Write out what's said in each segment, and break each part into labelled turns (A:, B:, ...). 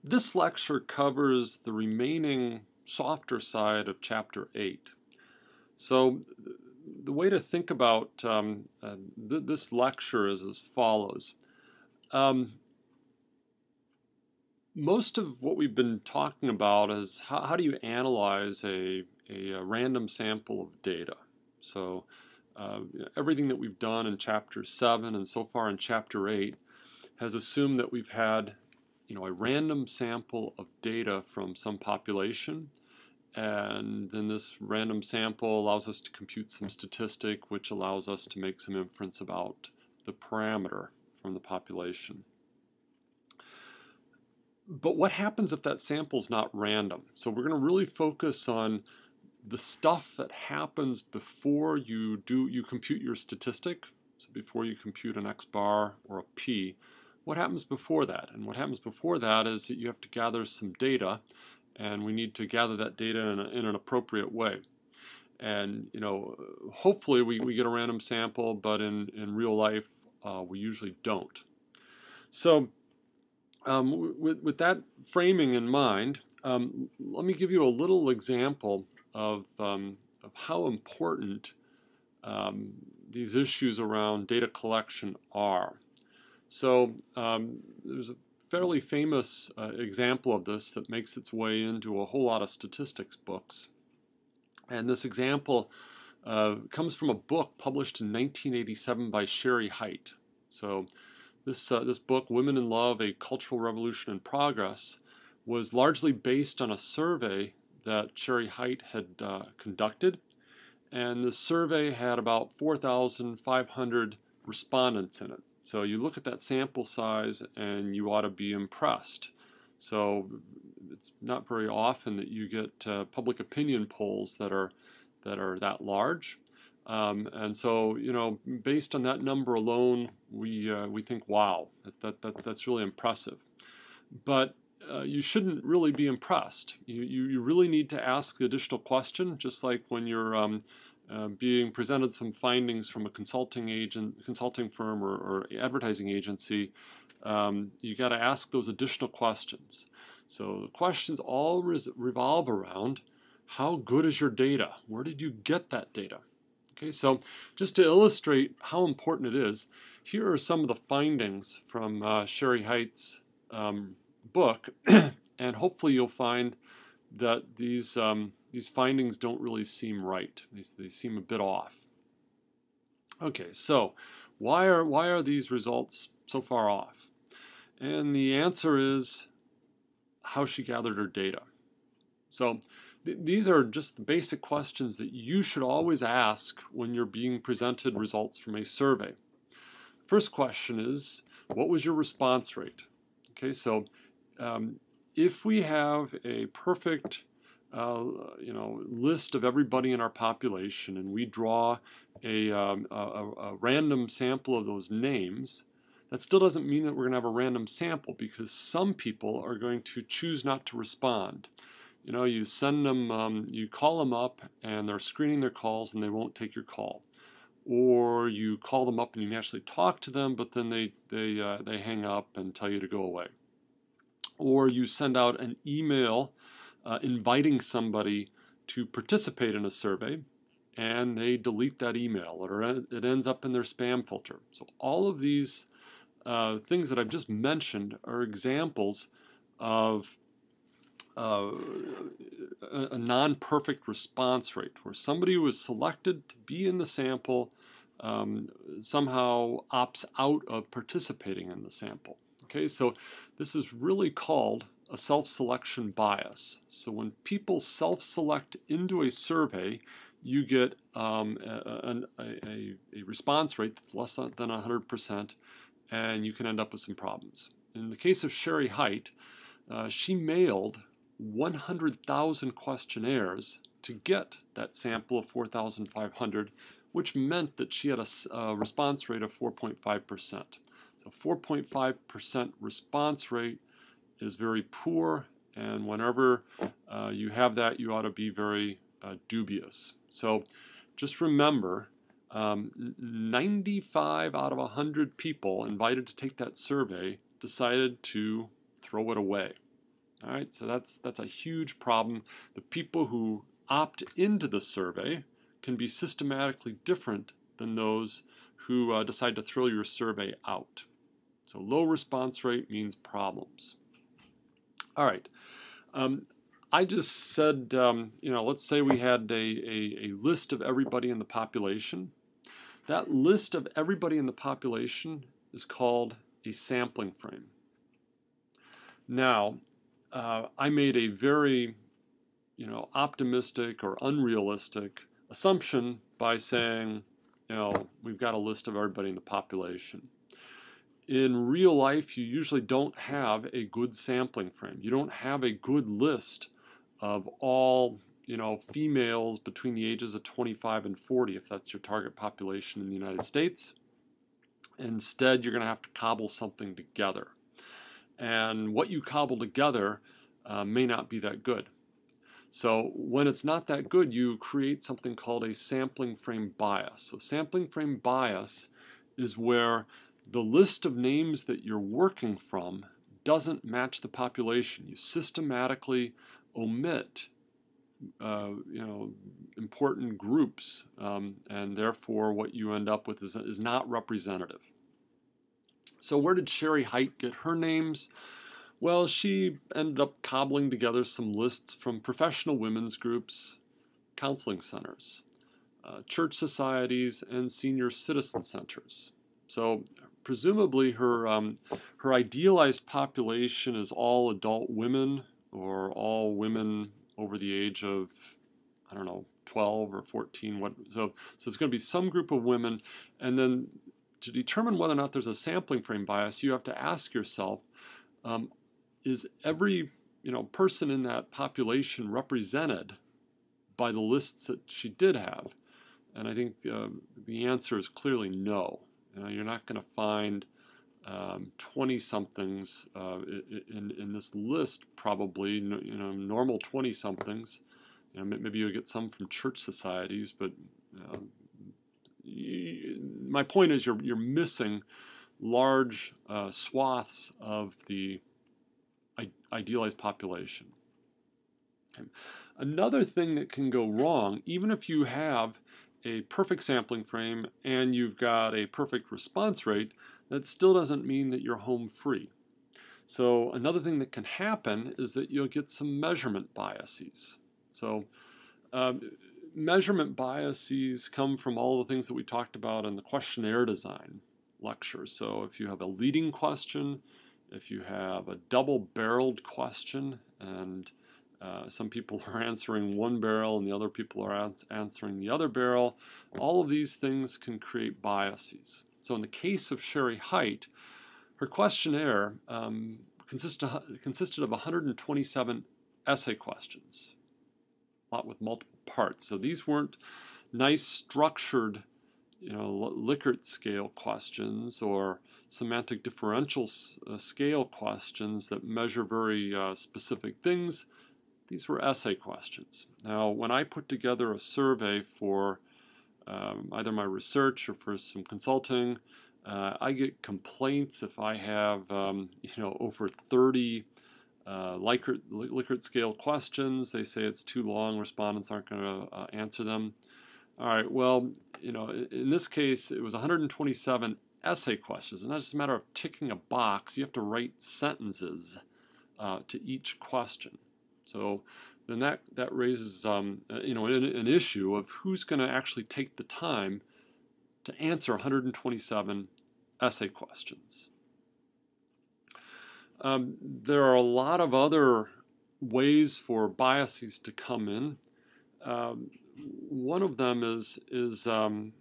A: This lecture covers the remaining softer side of Chapter 8. So the way to think about this lecture is as follows. Most of what we've been talking about is how do you analyze a random sample of data. So everything that we've done in Chapter 7 and so far in Chapter 8 has assumed that we've had a random sample of data from some population, and then this random sample allows us to compute some statistic which allows us to make some inference about the parameter from the population. But what happens if that sample is not random? So we're going to really focus on the stuff that happens before you compute your statistic. So before you compute an X bar or a P, what happens before that? And what happens before that is that you have to gather some data, and we need to gather that data in an appropriate way. And hopefully we get a random sample, but in real life we usually don't. So with that framing in mind, let me give you a little example of how important these issues around data collection are. So there's a fairly famous example of this that makes its way into a whole lot of statistics books. And this example comes from a book published in 1987 by Sherry Hite. So this book, Women in Love, A Cultural Revolution in Progress, was largely based on a survey that Sherry Hite had conducted. And this survey had about 4,500 respondents in it. So you look at that sample size and you ought to be impressed. So it's not very often that you get public opinion polls that are that large. And so, based on that number alone, we think, wow, that's really impressive. But you shouldn't really be impressed. You really need to ask the additional question, just like when you're being presented some findings from a consulting firm or advertising agency. You got to ask those additional questions. So the questions all revolve around how good is your data? Where did you get that data? Okay, so just to illustrate how important it is, here are some of the findings from Sherry Hite's book, and hopefully you'll find that these findings don't really seem right. They seem a bit off. Okay, so why are these results so far off? And the answer is how she gathered her data. So these are just the basic questions that you should always ask when you're being presented results from a survey. First question is, what was your response rate? Okay, so if we have a perfect list of everybody in our population, and we draw a random sample of those names, that still doesn't mean that we're going to have a random sample, because some people are going to choose not to respond. You send them, you call them up, and they're screening their calls, and they won't take your call. Or you call them up and you actually talk to them, but then they hang up and tell you to go away. Or you send out an email inviting somebody to participate in a survey, and they delete that email, or it ends up in their spam filter. So all of these things that I've just mentioned are examples of a non-perfect response rate, where somebody who was selected to be in the sample somehow opts out of participating in the sample. Okay, so this is really called a self-selection bias. So when people self-select into a survey, you get a response rate that's less than 100%, and you can end up with some problems. In the case of Sherry Hite, she mailed 100,000 questionnaires to get that sample of 4,500, which meant that she had a response rate of 4.5%. So 4.5% response rate is very poor, and whenever you have that, you ought to be very dubious. So just remember, 95 out of 100 people invited to take that survey decided to throw it away. All right, so that's a huge problem. The people who opt into the survey can be systematically different than those who decide to throw your survey out. So low response rate means problems. All right. I just said, let's say we had a list of everybody in the population. That list of everybody in the population is called a sampling frame. Now, I made a very, optimistic or unrealistic assumption by saying, we've got a list of everybody in the population. In real life, you usually don't have a good sampling frame. You don't have a good list of all, females between the ages of 25 and 40, if that's your target population in the United States. Instead, you're going to have to cobble something together. And what you cobble together may not be that good. So when it's not that good, you create something called a sampling frame bias. So sampling frame bias is where the list of names that you're working from doesn't match the population. You systematically omit important groups, and therefore what you end up with is not representative. So where did Sherry Height get her names? Well, she ended up cobbling together some lists from professional women's groups, counseling centers, church societies, and senior citizen centers. So presumably her idealized population is all adult women or all women over the age of, 12 or 14. So it's going to be some group of women, and then to determine whether or not there's a sampling frame bias, you have to ask yourself, is every person in that population represented by the lists that she did have? And I think the answer is clearly no. You're not going to find 20-somethings in this list, probably, normal 20-somethings. Maybe you'll get some from church societies, but my point is you're missing large swaths of the idealized population. Okay. Another thing that can go wrong, even if you have a perfect sampling frame and you've got a perfect response rate, that still doesn't mean that you're home free. So another thing that can happen is that you'll get some measurement biases. So measurement biases come from all the things that we talked about in the questionnaire design lecture. So if you have a leading question, if you have a double-barreled question, and some people are answering one barrel and the other people are answering the other barrel, all of these things can create biases. So in the case of Sherry Height, her questionnaire consisted of 127 essay questions, a lot with multiple parts. So these weren't nice structured, Likert scale questions or semantic differential scale questions that measure very specific things. These were essay questions. Now, when I put together a survey for either my research or for some consulting, I get complaints if I have, over 30 Likert scale questions. They say it's too long, respondents aren't going to answer them. All right, well, in this case, it was 127 essay questions. It's not just a matter of ticking a box. You have to write sentences to each question. So then that raises an issue of who's going to actually take the time to answer 127 essay questions. There are a lot of other ways for biases to come in. One of them is the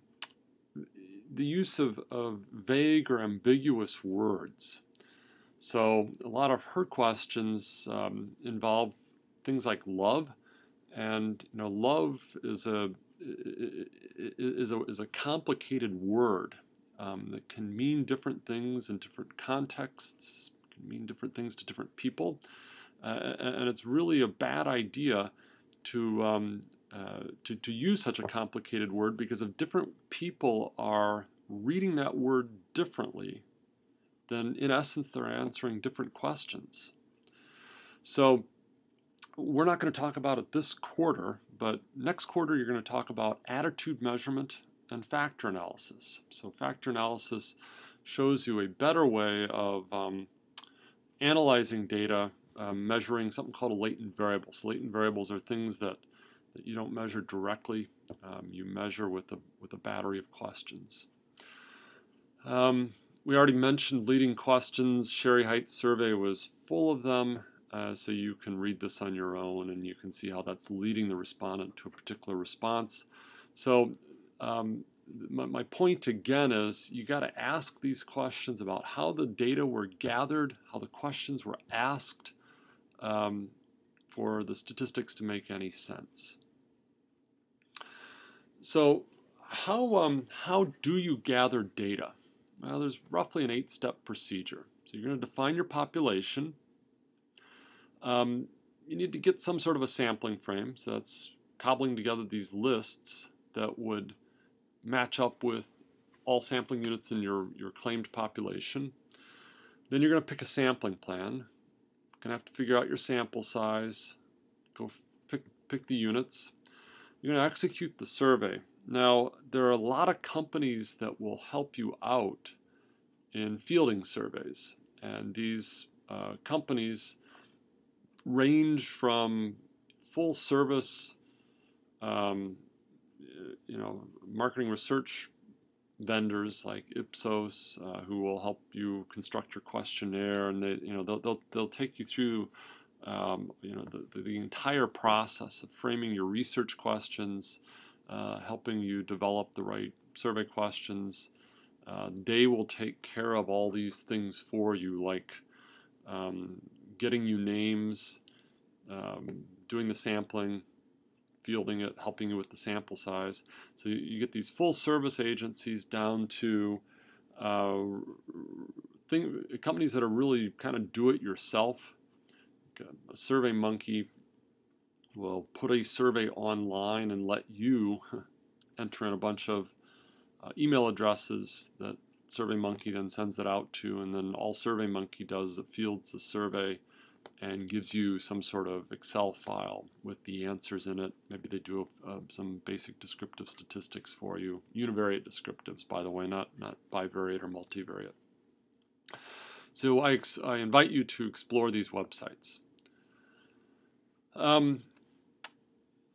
A: use of vague or ambiguous words. So a lot of her questions involve things like love, and love is a complicated word that can mean different things in different contexts, can mean different things to different people, and it's really a bad idea to use such a complicated word, because if different people are reading that word differently, then in essence they're answering different questions. So we're not going to talk about it this quarter, but next quarter you're going to talk about attitude measurement and factor analysis. So factor analysis shows you a better way of analyzing data, measuring something called latent variables. Latent variables are things that you don't measure directly. You measure with a battery of questions. We already mentioned leading questions. Sherry Height's survey was full of them, so you can read this on your own and you can see how that's leading the respondent to a particular response. So my point again is you got to ask these questions about how the data were gathered, how the questions were asked, for the statistics to make any sense. So how do you gather data? Well, there's roughly an 8-step procedure. So you're going to define your population. You need to get some sort of a sampling frame. So that's cobbling together these lists that would match up with all sampling units in your claimed population. Then you're going to pick a sampling plan. You're going to have to figure out your sample size. Go pick the units. You're going to execute the survey. Now, there are a lot of companies that will help you out in fielding surveys, and these companies range from full service, marketing research vendors like Ipsos, who will help you construct your questionnaire, and they'll take you through the entire process of framing your research questions, helping you develop the right survey questions. They will take care of all these things for you, like getting you names, doing the sampling, fielding it, helping you with the sample size. So you get these full service agencies down to companies that are really kind of do-it-yourself. A SurveyMonkey will put a survey online and let you enter in a bunch of email addresses that SurveyMonkey then sends that out to, and then all SurveyMonkey does is it fields the survey and gives you some sort of Excel file with the answers in it. Maybe they do some basic descriptive statistics for you. Univariate descriptives, by the way, not bivariate or multivariate. So I invite you to explore these websites.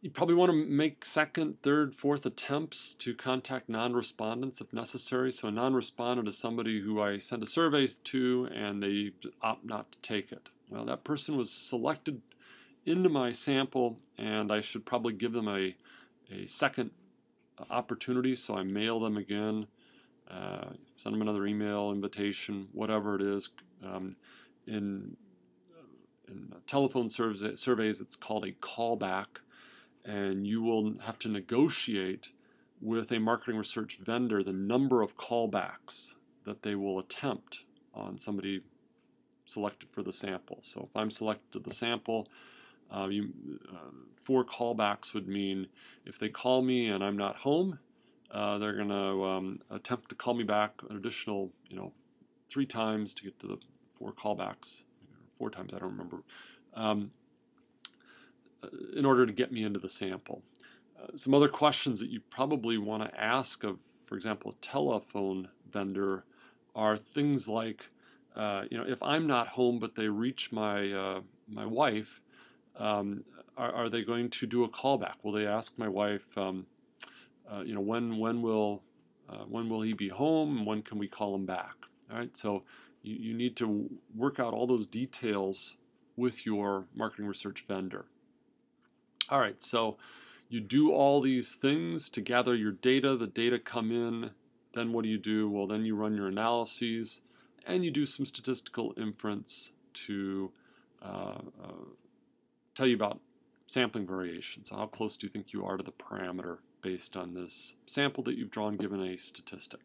A: You probably want to make second, third, fourth attempts to contact non-respondents if necessary. So a non-respondent is somebody who I send a survey to and they opt not to take it. Well, that person was selected into my sample, and I should probably give them a second opportunity. So I mail them again, send them another email, invitation, whatever it is. In telephone surveys, it's called a callback, and you will have to negotiate with a marketing research vendor the number of callbacks that they will attempt on somebody selected for the sample. So if I'm selected to the sample, 4 callbacks would mean if they call me and I'm not home, they're going to attempt to call me back an additional 3 times to get to the 4 callbacks. 4 times, I don't remember, in order to get me into the sample. Some other questions that you probably want to ask of, for example, a telephone vendor are things like, if I'm not home but they reach my my wife, are they going to do a callback? Will they ask my wife, when will he be home? When can we call him back? All right, so you need to work out all those details with your marketing research vendor. All right, so you do all these things to gather your data. The data come in. Then what do? Well, then you run your analyses, and you do some statistical inference to tell you about sampling variation. So how close do you think you are to the parameter based on this sample that you've drawn given a statistic?